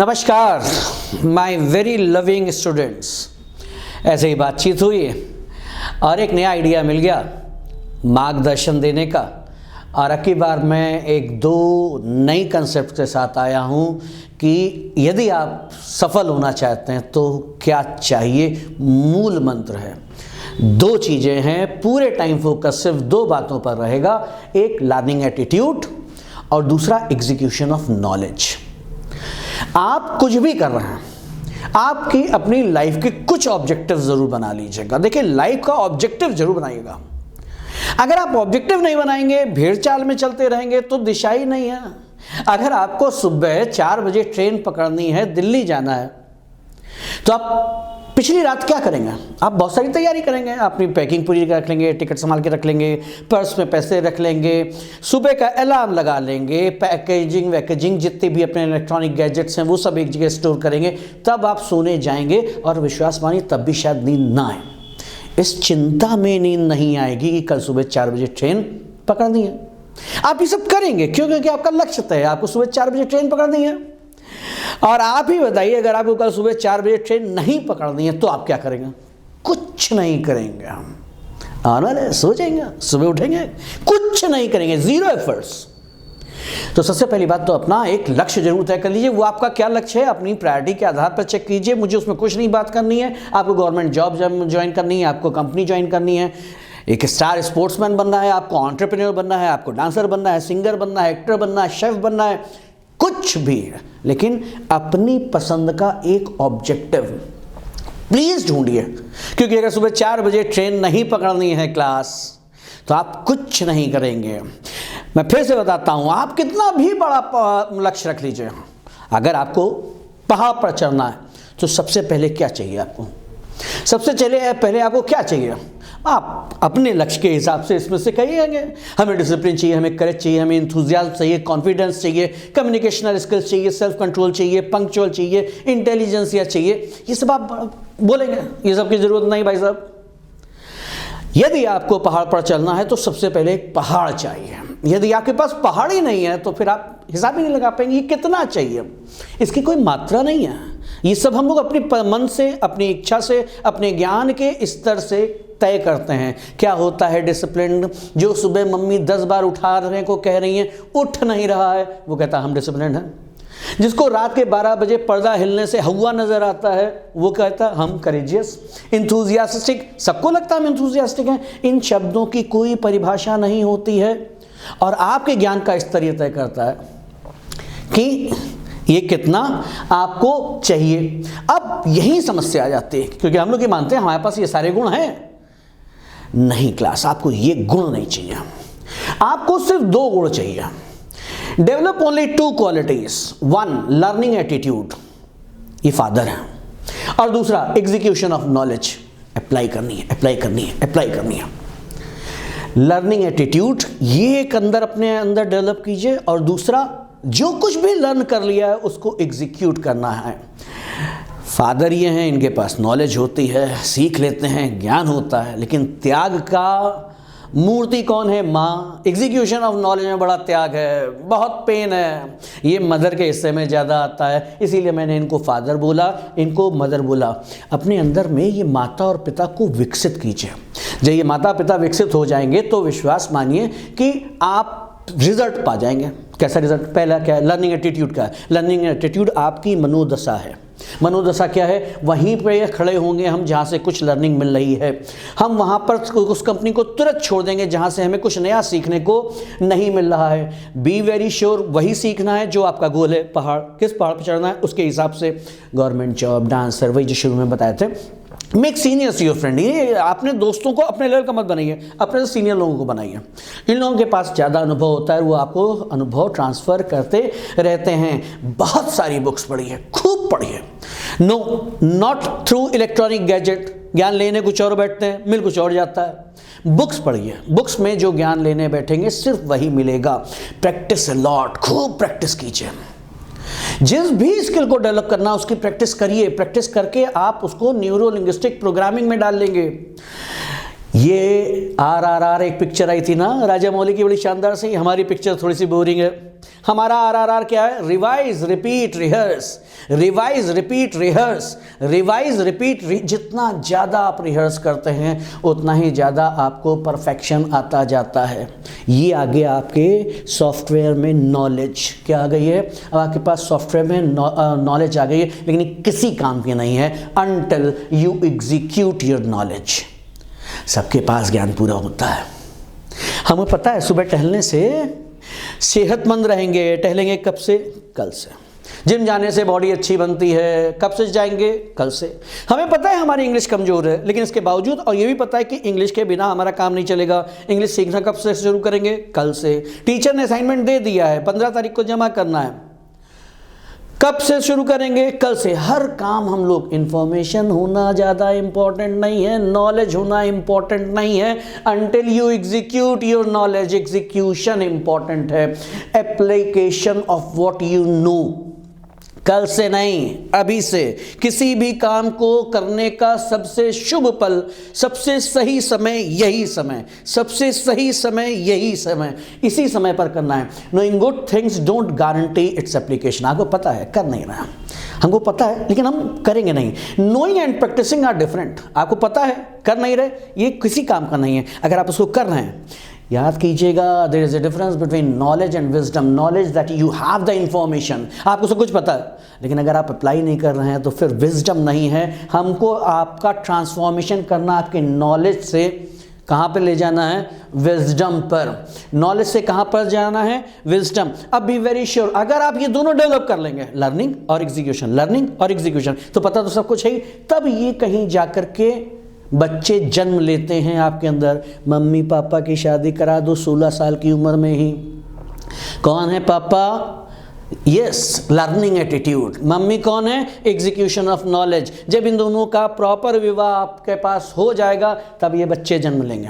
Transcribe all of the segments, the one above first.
नमस्कार my very loving students. ऐसे ही बातचीत हुई और एक नया आइडिया मिल गया मार्गदर्शन देने का, और अब की बार मैं एक दो नई कंसेप्ट के साथ आया हूँ कि यदि आप सफल होना चाहते हैं तो क्या चाहिए। मूल मंत्र है, दो चीज़ें हैं, पूरे टाइम फोकस सिर्फ दो बातों पर रहेगा, एक लर्निंग एटीट्यूड और दूसरा एग्जीक्यूशन ऑफ नॉलेज। आप कुछ भी कर रहे हैं, आपकी अपनी लाइफ के कुछ ऑब्जेक्टिव जरूर बना लीजिएगा। देखिए, लाइफ का ऑब्जेक्टिव जरूर बनाइएगा। अगर आप ऑब्जेक्टिव नहीं बनाएंगे, भेड़ चाल में चलते रहेंगे तो दिशा ही नहीं है। अगर आपको सुबह 4 बजे ट्रेन पकड़नी है, दिल्ली जाना है, तो आप पिछली रात क्या करेंगे? आप बहुत सारी तैयारी करेंगे, अपनी पैकिंग पूरी रख लेंगे, टिकट संभाल के रख लेंगे, पर्स में पैसे रख लेंगे, सुबह का अलार्म लगा लेंगे, पैकेजिंग जितने भी अपने इलेक्ट्रॉनिक गैजेट्स हैं वो सब एक जगह स्टोर करेंगे, तब आप सोने जाएंगे और विश्वास मानिए तब भी शायद नींद ना आए। इस चिंता में नींद नहीं आएगी कि कल सुबह 4 बजे ट्रेन पकड़नी है। आप ये सब करेंगे क्यों? क्योंकि आपका लक्ष्य तय है, आपको सुबह 4 बजे ट्रेन पकड़नी है। और आप ही बताइए, अगर आपको कल सुबह 4 बजे ट्रेन नहीं पकड़नी है तो आप क्या करेंगे? कुछ नहीं करेंगे। हम आना सोचेंगे, सुबह उठेंगे, कुछ नहीं करेंगे, जीरो एफर्ट्स। तो सबसे पहली बात तो अपना एक लक्ष्य जरूर तय कर लीजिए। वो आपका क्या लक्ष्य है, अपनी प्रायोरिटी के आधार पर चेक कीजिए। मुझे उसमें कुछ नहीं बात करनी है, आपको गवर्नमेंट जॉब ज्वाइन करनी है, आपको कंपनी ज्वाइन करनी है, एक स्टार स्पोर्ट्समैन बनना है, आपको एंटरप्रेन्योर बनना है, आपको डांसर बनना है, सिंगर बनना है, एक्टर बनना है, शेफ बनना है, कुछ भी है, लेकिन अपनी पसंद का एक ऑब्जेक्टिव प्लीज ढूंढिए। क्योंकि अगर सुबह 4 बजे ट्रेन नहीं पकड़नी है क्लास, तो आप कुछ नहीं करेंगे। मैं फिर से बताता हूं, आप कितना भी बड़ा लक्ष्य रख लीजिए, अगर आपको पहाड़ पर चढ़ना है तो सबसे पहले क्या चाहिए आपको? सबसे पहले आपको क्या चाहिए? आप अपने लक्ष्य के हिसाब से इसमें से कहिएंगे। हमें डिसिप्लिन चाहिए, हमें करेज चाहिए, हमें इंथुजियाज्म चाहिए, कॉन्फिडेंस चाहिए, कम्युनिकेशनल स्किल्स चाहिए, सेल्फ कंट्रोल चाहिए, पंक्चुअल चाहिए, इंटेलिजेंसिया चाहिए। ये सब आप बोलेंगे, ये सब की जरूरत नहीं भाई साहब। यदि आपको पहाड़ पर चलना है तो सबसे पहले एक पहाड़ चाहिए। यदि आपके पास पहाड़ ही नहीं है तो फिर आप हिसाब ही नहीं लगा पाएंगे ये कितना चाहिए। इसकी कोई मात्रा नहीं है। ये सब हम लोग अपने मन से, अपनी इच्छा से, अपने ज्ञान के स्तर से तय करते हैं। क्या होता है डिसिप्लिन? जो सुबह मम्मी 10 बार उठाने को कह रही हैं, उठ नहीं रहा है, वो कहता है हम डिसिप्लिन हैं। जिसको रात के 12 बजे पर्दा हिलने से हवा नजर आता है, वो कहता है हम करेजियस। इंथुजियास्टिक, सबको लगता है हम इंथुजियास्टिक हैं। इन शब्दों की कोई परिभाषा नहीं होती है और आपके ज्ञान का स्तर यह तय करता है कि ये कितना आपको चाहिए। अब यही समस्या आ जाती है, क्योंकि हम लोग ये मानते हैं हमारे पास ये सारे गुण हैं। नहीं क्लास, आपको ये गुण नहीं चाहिए, आपको सिर्फ 2 गुण चाहिए। Develop only 2 qualities. 1 learning attitude, ये फादर है, और दूसरा एग्जीक्यूशन ऑफ नॉलेज, अप्लाई करनी है, अप्लाई करनी है, अप्लाई करनी है। लर्निंग एटीट्यूड ये एक अंदर अपने अंदर डेवलप कीजिए, और दूसरा जो कुछ भी लर्न कर लिया है उसको एग्जीक्यूट करना है। फादर ये हैं, इनके पास नॉलेज होती है, सीख लेते हैं, ज्ञान होता है, लेकिन त्याग का मूर्ति कौन है? माँ। एग्जीक्यूशन ऑफ नॉलेज में बड़ा त्याग है, बहुत पेन है, ये मदर के हिस्से में ज़्यादा आता है। इसीलिए मैंने इनको फादर बोला, इनको मदर बोला। अपने अंदर में ये माता और पिता को विकसित कीजिए। जब ये माता पिता विकसित हो जाएंगे तो विश्वास मानिए कि आप रिजल्ट पा जाएंगे। कैसा रिजल्ट? पहला क्या है? लर्निंग एटीट्यूड का है। लर्निंग एटीट्यूड आपकी मनोदशा है। मनोदशा क्या है? वहीं पे खड़े होंगे हम जहाँ से कुछ लर्निंग मिल रही है। हम वहाँ पर उस कंपनी को तुरंत छोड़ देंगे जहाँ से हमें कुछ नया सीखने को नहीं मिल रहा है। बी वेरी श्योर, वही सीखना है जो आपका गोल है। पहाड़, किस पहाड़ पर चढ़ना है उसके हिसाब से गवर्नमेंट जॉब, डांसर, वही जो शुरू में बताए थे। Make seniors your friend. ये अपने दोस्तों को अपने लेवल का मत बनाइए, अपने सीनियर लोगों को बनाइए। इन लोगों के पास ज़्यादा अनुभव होता है, वो आपको अनुभव ट्रांसफ़र करते रहते हैं। बहुत सारी बुक्स पढ़िए, खूब पढ़िए। No, not through electronic gadget. ज्ञान लेने कुछ और बैठते हैं, मिल कुछ और जाता है। बुक्स पढ़िए, बुक्स में जो ज्ञान लेने बैठेंगे सिर्फ वही मिलेगा। प्रैक्टिस अ लॉट, खूब प्रैक्टिस कीजिए। जिस भी स्किल को डेवलप करना उसकी प्रैक्टिस करिए। प्रैक्टिस करके आप उसको न्यूरो लिंग्विस्टिक प्रोग्रामिंग में डाल लेंगे। ये RRR एक पिक्चर आई थी ना राजा मौली की, बड़ी शानदार सी। हमारी पिक्चर थोड़ी सी बोरिंग है। हमारा RRR क्या है? Revise repeat rehearse, revise repeat rehearse, revise repeat. जितना ज़्यादा आप रिहर्स करते हैं उतना ही ज़्यादा आपको परफेक्शन आता जाता है। ये आ गया आपके सॉफ्टवेयर में नॉलेज। क्या आ गई है? अब आपके पास सॉफ्टवेयर में नॉलेज आ गई है, लेकिन ये किसी काम की नहीं है until you execute your knowledge. सबके पास ज्ञान पूरा होता है। हमें पता है सुबह टहलने से सेहतमंद रहेंगे। टहलेंगे कब से? कल से। जिम जाने से बॉडी अच्छी बनती है। कब से जाएंगे? कल से। हमें पता है हमारी इंग्लिश कमज़ोर है, लेकिन इसके बावजूद और ये भी पता है कि इंग्लिश के बिना हमारा काम नहीं चलेगा। इंग्लिश सीखना कब से शुरू करेंगे? कल से। टीचर ने असाइनमेंट दे दिया है, 15 तारीख को जमा करना है। कब से शुरू करेंगे? कल से। हर काम हम लोग, इंफॉर्मेशन होना ज़्यादा इंपॉर्टेंट नहीं है, नॉलेज होना इंपॉर्टेंट नहीं है। Until you execute your knowledge, execution important है। Application of what you know. कल से नहीं, अभी से। किसी भी काम को करने का सबसे शुभ पल, सबसे सही समय यही समय, सबसे सही समय यही समय, इसी समय पर करना है। Knowing good things don't guarantee its application. आपको पता है, कर नहीं रहा, हमको पता है, लेकिन हम करेंगे नहीं। Knowing and practising are different. आपको पता है, कर नहीं रहे, ये किसी काम का नहीं है। अगर आप उसको कर रहे हैं, याद कीजिएगा, there is a difference between knowledge and wisdom. Knowledge that you have the information, आपको सब कुछ पता है, लेकिन अगर आप अप्लाई नहीं कर रहे हैं तो फिर विजडम नहीं है। हमको आपका ट्रांसफॉर्मेशन करना आपके नॉलेज से कहाँ पे ले जाना है? विजडम पर। नॉलेज से कहाँ पर जाना है? विजडम। अब बी वेरी श्योर, अगर आप ये दोनों डेवलप कर लेंगे, लर्निंग और एग्जीक्यूशन, लर्निंग और एग्जीक्यूशन, तो पता तो सब कुछ है ही। तब ये कहीं जाकर के बच्चे जन्म लेते हैं आपके अंदर। मम्मी पापा की शादी करा दो 16 साल की उम्र में ही। कौन है पापा? Yes, learning attitude. मम्मी कौन है? Execution of knowledge. जब इन दोनों का प्रॉपर विवाह आपके पास हो जाएगा, तब ये बच्चे जन्म लेंगे।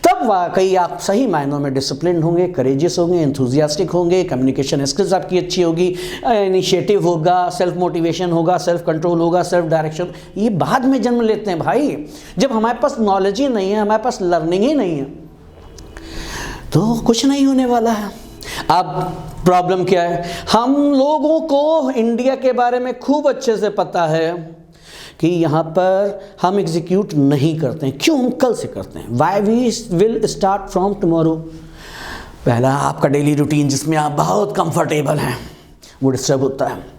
तब वाकई आप सही मायनों में डिसिप्लिन होंगे, करेजियस होंगे, एंथुजियास्टिक होंगे, कम्युनिकेशन स्किल्स आपकी अच्छी होगी, इनिशिएटिव होगा, सेल्फ मोटिवेशन होगा, सेल्फ कंट्रोल होगा, सेल्फ डायरेक्शन। ये बाद में जन्म लेते हैं भाई। जब हमारे पास नॉलेज ही नहीं है, हमारे पास लर्निंग ही नहीं है, तो कुछ नहीं होने वाला है। अब प्रॉब्लम क्या है? हम लोगों को इंडिया के बारे में खूब अच्छे से पता है कि यहाँ पर हम एग्जीक्यूट नहीं करते हैं। क्यों? हम कल से करते हैं। Why we will start from tomorrow. पहला, आपका डेली रूटीन जिसमें आप बहुत कंफर्टेबल हैं, वो डिस्टर्ब होता है।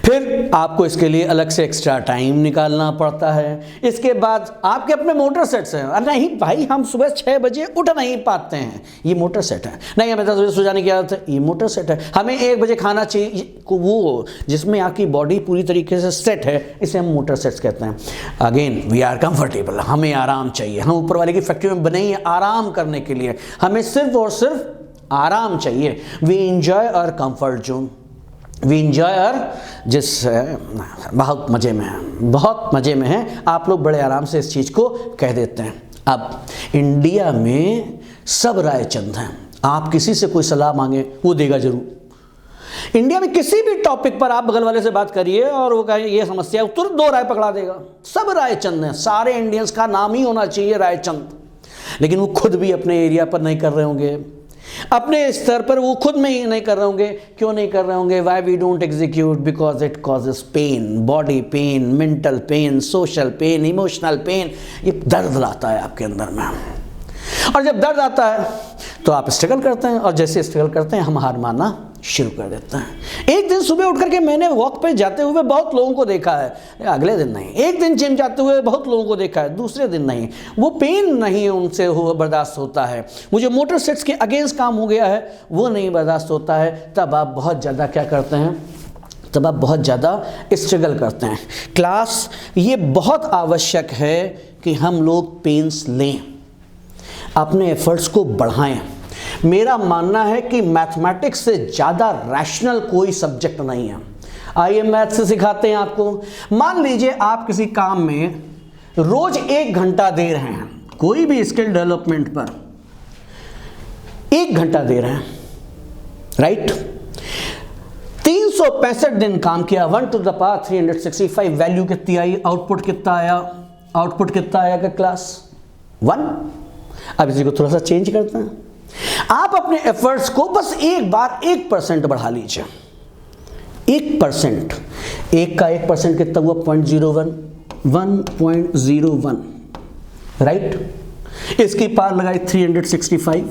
फिर आपको इसके लिए अलग से एक्स्ट्रा टाइम निकालना पड़ता है। इसके बाद आपके अपने मोटर सेट्स हैं। नहीं भाई, हम सुबह 6 बजे उठ नहीं पाते हैं, ये मोटर सेट है। नहीं, हमें 10 बजे सो जाने की आदत है, ये मोटर सेट है। हमें 1 बजे खाना चाहिए, वो जिसमें आपकी बॉडी पूरी तरीके से सेट है, इसे हम मोटर सेट्स कहते हैं। अगेन वी आर कंफर्टेबल, हमें आराम चाहिए। हम ऊपर वाले की फैक्ट्री में बने ही आराम करने के लिए, हमें सिर्फ और सिर्फ आराम चाहिए। We enjoy our comfort zone, we enjoy और जिस बहुत मज़े में है, बहुत मज़े में है। आप लोग बड़े आराम से इस चीज़ को कह देते हैं। अब इंडिया में सब रायचंद हैं। आप किसी से कोई सलाह मांगे, वो देगा जरूर। इंडिया में किसी भी टॉपिक पर आप बगल वाले से बात करिए और वो कहे ये समस्या है, तुरंत 2 राय पकड़ा देगा। सब रायचंद हैं। सारे इंडियंस का नाम ही होना चाहिए रायचंद। लेकिन वो खुद भी अपने एरिया पर नहीं कर रहे होंगे, अपने स्तर पर वो खुद में ही नहीं कर रहे होंगे। क्यों नहीं कर रहे होंगे? Why we don't execute? Because it causes pain, body pain, mental pain, social pain, emotional pain. ये दर्द लाता है आपके अंदर में, और जब दर्द आता है तो आप स्ट्रगल करते हैं, और जैसे स्ट्रगल करते हैं हम हार मानना शुरू कर देते हैं। एक दिन सुबह उठ करके मैंने वॉक पे जाते हुए बहुत लोगों को देखा है, अगले दिन नहीं। एक दिन जिम जाते हुए बहुत लोगों को देखा है, दूसरे दिन नहीं। वो पेन नहीं उनसे बर्दाश्त होता है। मुझे मोटर सेट्स के अगेंस्ट काम हो गया है, वो नहीं बर्दाश्त होता है। तब आप बहुत ज़्यादा क्या करते हैं? तब आप बहुत ज़्यादा स्ट्रगल करते हैं। क्लास, ये बहुत आवश्यक है कि हम लोग पेन्स लें, अपने एफर्ट्स को बढ़ाएं। मेरा मानना है कि मैथमेटिक्स से ज़्यादा रैशनल कोई सब्जेक्ट नहीं है। आइए मैथ से सिखाते हैं आपको। मान लीजिए आप किसी काम में रोज 1 घंटा दे रहे हैं, कोई भी स्किल डेवलपमेंट पर 1 घंटा दे रहे हैं, राइट? 365 दिन काम किया, 1 to the power 365। वैल्यू कितनी आई? आउटपुट कितना आया? आउटपुट कितना आया का क्लास? 1। अब इसी को थोड़ा सा चेंज करते हैं। आप अपने एफर्ट्स को बस एक बार 1% बढ़ा लीजिए। 1%, 1 का 1% कितना हुआ? 0.01, 1.01, राइट। इसकी पार लगाई 365।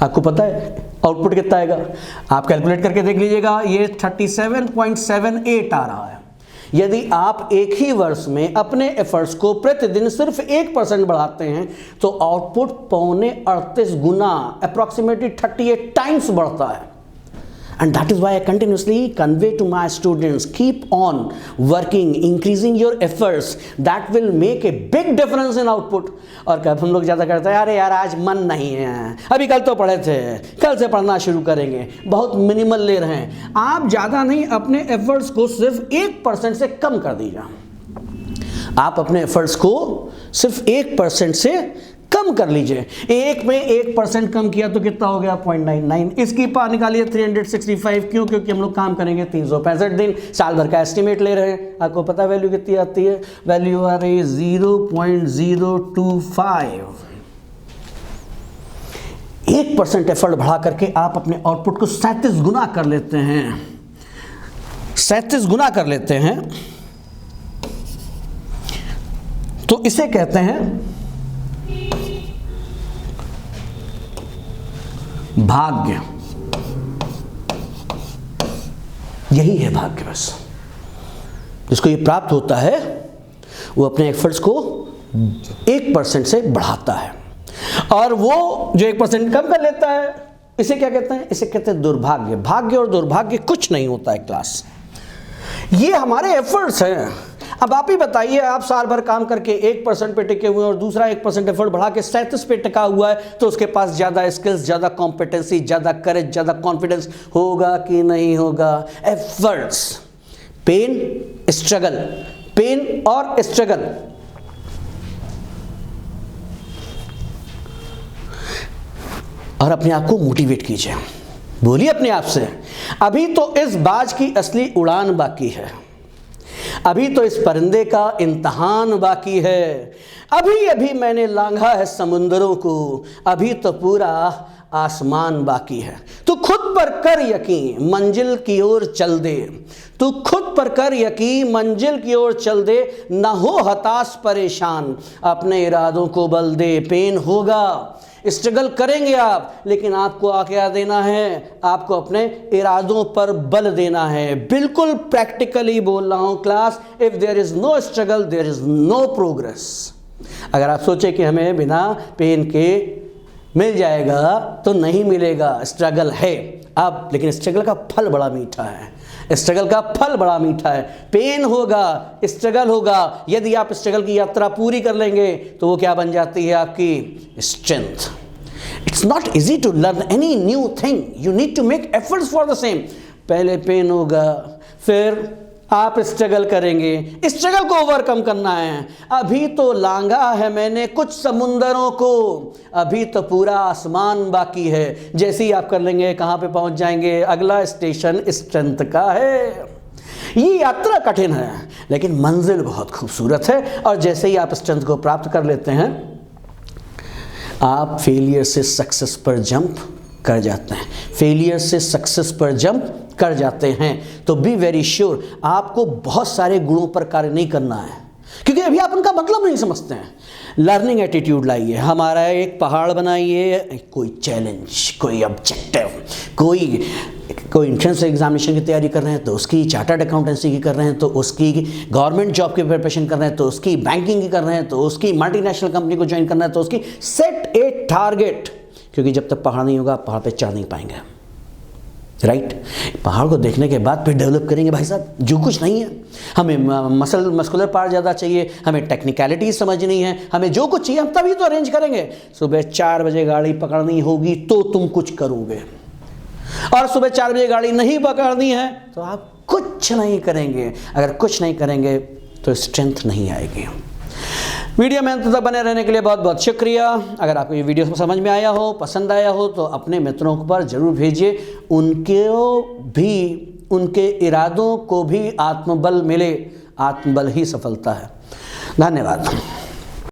आपको पता है आउटपुट कितना आएगा? आप कैलकुलेट करके देख लीजिएगा, ये 37.78 आ रहा है। यदि आप एक ही वर्ष में अपने एफर्ट्स को प्रतिदिन सिर्फ 1% बढ़ाते हैं तो आउटपुट 38 गुना, अप्रॉक्सीमेटली 38 टाइम्स बढ़ता है। And that is why I continuously convey to my students, keep on working, increasing your efforts. That will make a big difference in output. और कब हम लोग ज़्यादा करते हैं, अरे यार आज मन नहीं है, अभी कल तो पढ़े थे, कल से पढ़ना शुरू करेंगे, बहुत मिनिमल ले रहे हैं। आप ज़्यादा नहीं, अपने एफर्ट्स को सिर्फ 1% से कम कर दीजिए। आप अपने एफर्ट्स को सिर्फ 1% से कम कर लीजिए। एक में 1% कम किया तो कितना हो गया? 0.99। इसकी पार निकालिए 365। क्यों? क्योंकि हम लोग काम करेंगे 365 दिन, साल भर का एस्टिमेट ले रहे हैं। आपको पता वैल्यू कितनी आती है? वैल्यू आ रही है 0.025। 1% एफर्ट बढ़ा करके आप अपने आउटपुट को 37 गुना कर लेते हैं। 37 गुना कर लेते हैं तो इसे कहते हैं भाग्य। यही है भाग्य। बस जिसको ये प्राप्त होता है वो अपने एफर्ट्स को 1% से बढ़ाता है, और वो जो 1% कम कर लेता है, इसे क्या कहते हैं? इसे कहते हैं दुर्भाग्य। भाग्य और दुर्भाग्य कुछ नहीं होता है क्लास, ये हमारे एफर्ट्स हैं। अब आप ही बताइए, आप साल भर काम करके 1% पे टिके हुए हैं और दूसरा 1% एफर्ट बढ़ा के 37 पे टिका हुआ है, तो उसके पास ज़्यादा स्किल्स, ज़्यादा कॉम्पिटेंसी, ज़्यादा करेज, ज़्यादा कॉन्फिडेंस होगा कि नहीं होगा? एफर्ट्स, पेन, स्ट्रगल, पेन और स्ट्रगल। और अपने आप को मोटिवेट कीजिए, बोलिए अपने आप से, अभी तो इस बाज की असली उड़ान बाकी है, अभी तो इस परिंदे का इम्तहान बाकी है, अभी अभी मैंने लांघा है समुंदरों को, अभी तो पूरा आसमान बाकी है। तू खुद पर कर यकीन, मंजिल की ओर चल दे, तू खुद पर कर यकीन, मंजिल की ओर चल दे, ना हो हताश परेशान, अपने इरादों को बल दे। पेन होगा, स्ट्रगल करेंगे आप, लेकिन आपको क्या देना है? आपको अपने इरादों पर बल देना है। बिल्कुल प्रैक्टिकली बोल रहा हूं class. If there is no struggle there is no progress. अगर आप सोचे कि हमें बिना पेन के मिल जाएगा तो नहीं मिलेगा, स्ट्रगल है अब, लेकिन स्ट्रगल का फल बड़ा मीठा है। स्ट्रगल का फल बड़ा मीठा है। पेन होगा, स्ट्रगल होगा, यदि आप स्ट्रगल की यात्रा पूरी कर लेंगे तो वो क्या बन जाती है? आपकी strength. It's not easy to learn any new thing, you need to make efforts for the same. पहले पेन होगा, फिर आप स्ट्रगल करेंगे, स्ट्रगल को ओवरकम करना है। अभी तो लांघा है मैंने कुछ समुंदरों को, अभी तो पूरा आसमान बाकी है। जैसे ही आप कर लेंगे, कहाँ पे पहुँच जाएंगे? अगला स्टेशन स्ट्रेंथ का है। ये यात्रा कठिन है लेकिन मंजिल बहुत खूबसूरत है, और जैसे ही आप स्ट्रेंथ को प्राप्त कर लेते हैं, आप फेलियर से सक्सेस पर जंप कर जाते हैं। फेलियर से सक्सेस पर जंप कर जाते हैं तो बी वेरी श्योर, आपको बहुत सारे गुणों पर कार्य नहीं करना है, क्योंकि अभी आप उनका मतलब नहीं समझते हैं। लर्निंग एटीट्यूड लाइए, हमारा एक पहाड़ बनाइए, कोई चैलेंज, कोई ऑब्जेक्टिव, कोई एंट्रेंस एग्जामिनेशन की तैयारी कर रहे हैं तो उसकी, चार्टर्ड अकाउंटेंसी की कर रहे हैं तो उसकी, गवर्नमेंट जॉब की प्रिपरेशन कर रहे हैं तो उसकी, बैंकिंग की कर रहे हैं तो उसकी, मल्टीनेशनल कंपनी को ज्वाइन करना है तो उसकी। सेट ए टारगेट, क्योंकि जब तक पहाड़ नहीं होगा आप पहाड़ पे चढ़ नहीं पाएंगे, राइट। पहाड़ को देखने के बाद फिर डेवलप करेंगे भाई साहब, जो कुछ नहीं है। हमें मस्कुलर पावर ज़्यादा चाहिए, हमें टेक्निकलिटी समझनी है, हमें जो कुछ चाहिए हम तभी तो अरेंज करेंगे। सुबह 4 बजे गाड़ी पकड़नी होगी तो तुम कुछ करोगे, और सुबह 4 बजे गाड़ी नहीं पकड़नी है तो आप कुछ नहीं करेंगे। अगर कुछ नहीं करेंगे तो स्ट्रेंथ नहीं आएगी। वीडियो में अंत तक बने रहने के लिए बहुत बहुत शुक्रिया। अगर आपको ये वीडियो समझ में आया हो, पसंद आया हो तो अपने मित्रों पर ज़रूर भेजिए, उनके इरादों को भी आत्मबल मिले। आत्मबल ही सफलता है। धन्यवाद।